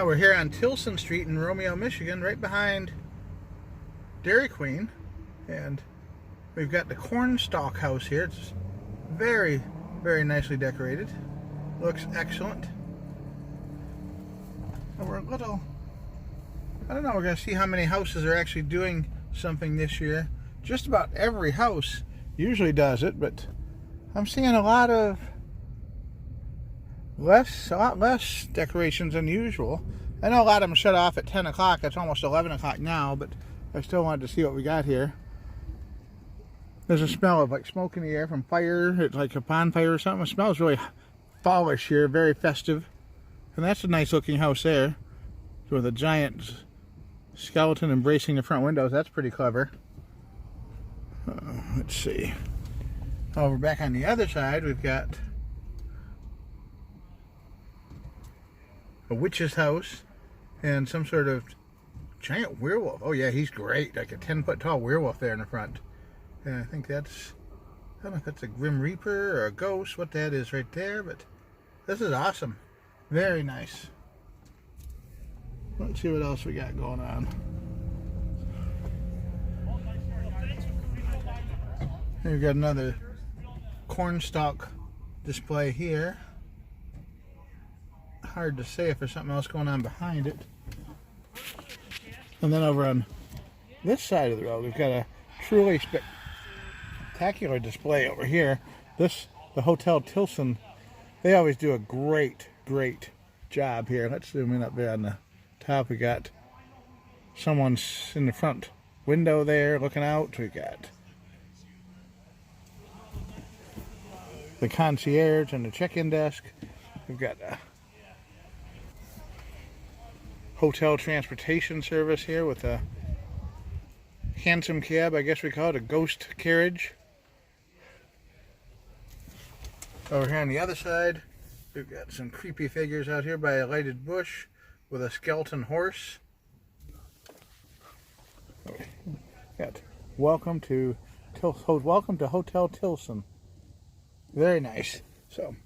We're here on Tilson Street in Romeo, Michigan, right behind Dairy Queen, and we've got the Cornstalk house here. It's very, very nicely decorated. Looks excellent. And we're a little, I don't know, we're going to see how many houses are actually doing something this year. Just about every house usually does it, but I'm seeing a lot less decorations than usual. I know a lot of them shut off at 10 o'clock. It's almost 11 o'clock now, but I still wanted to see what we got here. There's a smell of like smoke in the air from fire. It's like a bonfire or something. It smells really fallish here, very festive. And that's a nice looking house there, with a giant skeleton embracing the front windows. That's pretty clever. Let's see. Over back on the other side, we've got a witch's house and some sort of giant werewolf. Oh yeah, he's great. Like a 10-foot tall werewolf there in the front. And I think that's, I don't know if that's a Grim Reaper or a ghost, what that is right there, but this is awesome. Very nice. Let's see what else we got going on. We've got another Cornstalk display here. Hard to say if there's something else going on behind it. And then over on this side of the road, we've got a truly spectacular display over here. The Hotel Tilson, they always do a great job here. Let's zoom in up there on the top. We got someone's in the front window there looking out. We got the concierge and the check-in desk. We've got a hotel transportation service here with a hansom cab, I guess we call it, a ghost carriage. Over here on the other side, we've got some creepy figures out here by a lighted bush with a skeleton horse. Got welcome to Hotel Tilson. Very nice. So,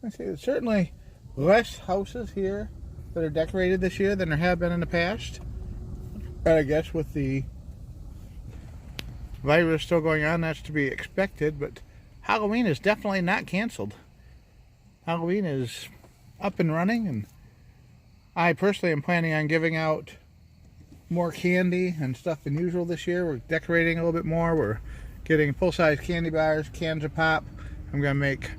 let's see, there's certainly less houses here that are decorated this year than there have been in the past. But I guess with the virus still going on, that's to be expected. But Halloween is definitely not canceled. Halloween is up and running, and I personally am planning on giving out more candy and stuff than usual this year. We're decorating a little bit more. We're getting full-size candy bars, cans of pop. I'm going to make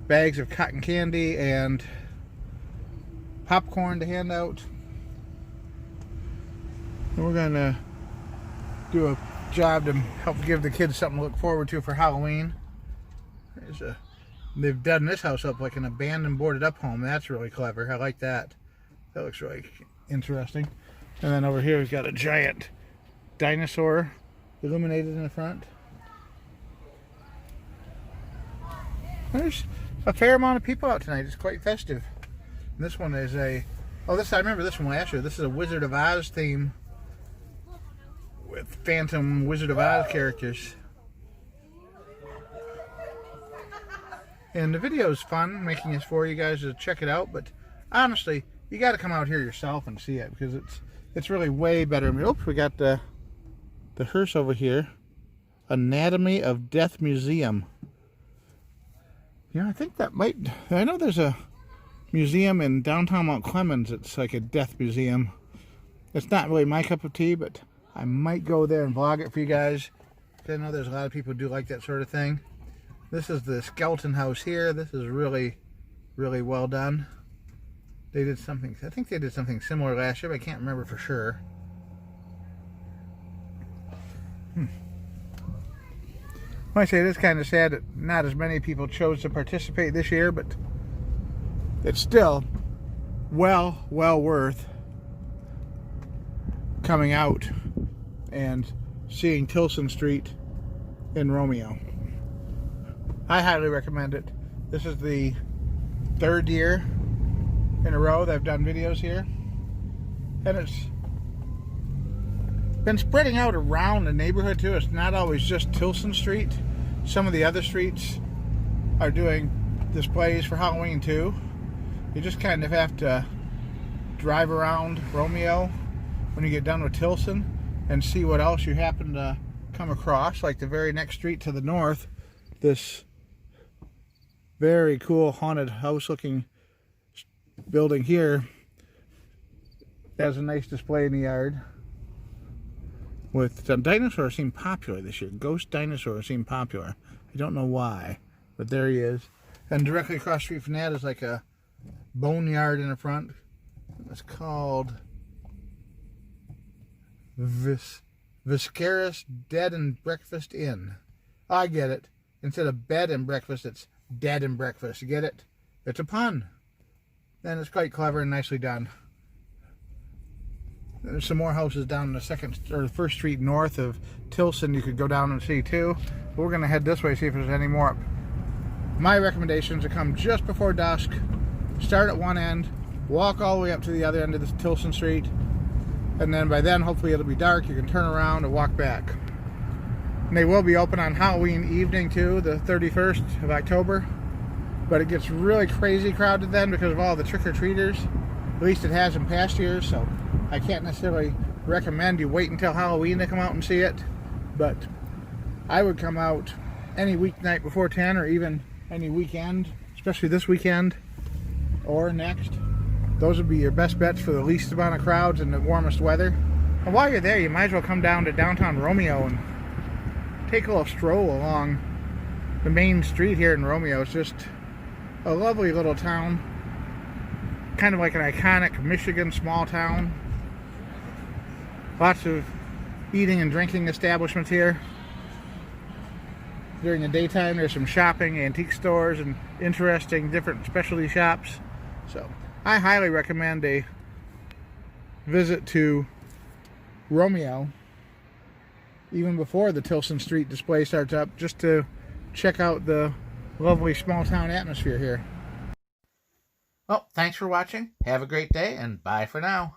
bags of cotton candy and popcorn to hand out. And we're going to do a job to help give the kids something to look forward to for Halloween. They've done this house up like an abandoned boarded up home. That's really clever. I like that. That looks really interesting. And then over here we've got a giant dinosaur illuminated in the front. There's a fair amount of people out tonight. It's quite festive. And this one is I remember this one last year. This is a Wizard of Oz theme with Phantom Wizard of Oz characters. And the video is fun, making this for you guys to check it out. But honestly, you got to come out here yourself and see it, because it's really way better. Oops, we got the hearse over here. Anatomy of Death Museum. Yeah, I think that might. I know there's a museum in downtown Mount Clemens. It's like a death museum. It's not really my cup of tea, but I might go there and vlog it for you guys. I know there's a lot of people who do like that sort of thing. This is the skeleton house here. This is really well done. They did something, I think they did something similar last year, but I can't remember for sure. I say it is kind of sad that not as many people chose to participate this year, but it's still well worth coming out and seeing Tilson Street in Romeo. I highly recommend it. This is the third year in a row that I've done videos here, and it's been spreading out around the neighborhood too. It's not always just Tilson Street. Some of the other streets are doing displays for Halloween too. You just kind of have to drive around Romeo when you get done with Tilson and see what else you happen to come across. Like the very next street to the north, this very cool haunted house looking building here has a nice display in the yard with dinosaurs. Seem popular this year. Ghost dinosaurs seem popular. I don't know why, but there he is. And directly across the street from that is like a boneyard in the front. It's called Viscaris Dead and Breakfast Inn. I get it. Instead of bed and breakfast, it's dead and breakfast. You get it? It's a pun. And it's quite clever and nicely done. There's some more houses down the first street north of Tilson you could go down and see too. But we're going to head this way, see if there's any more up. My recommendation is to come just before dusk, start at one end, walk all the way up to the other end of this Tilson Street, and then by then hopefully it'll be dark. You can turn around and walk back. And they will be open on Halloween evening too, the 31st of October. But it gets really crazy crowded then because of all the trick-or-treaters. At least it has in past years, so I can't necessarily recommend you wait until Halloween to come out and see it. But I would come out any weeknight before 10 or even any weekend, especially this weekend or next. Those would be your best bets for the least amount of crowds and the warmest weather. And while you're there, you might as well come down to downtown Romeo and take a little stroll along the main street here in Romeo. It's just a lovely little town, kind of like an iconic Michigan small town. Lots of eating and drinking establishments here. During the daytime, there's some shopping, antique stores, and interesting different specialty shops. So I highly recommend a visit to Romeo even before the Tilson Street display starts up, just to check out the lovely small town atmosphere here. Well, thanks for watching. Have a great day, and bye for now.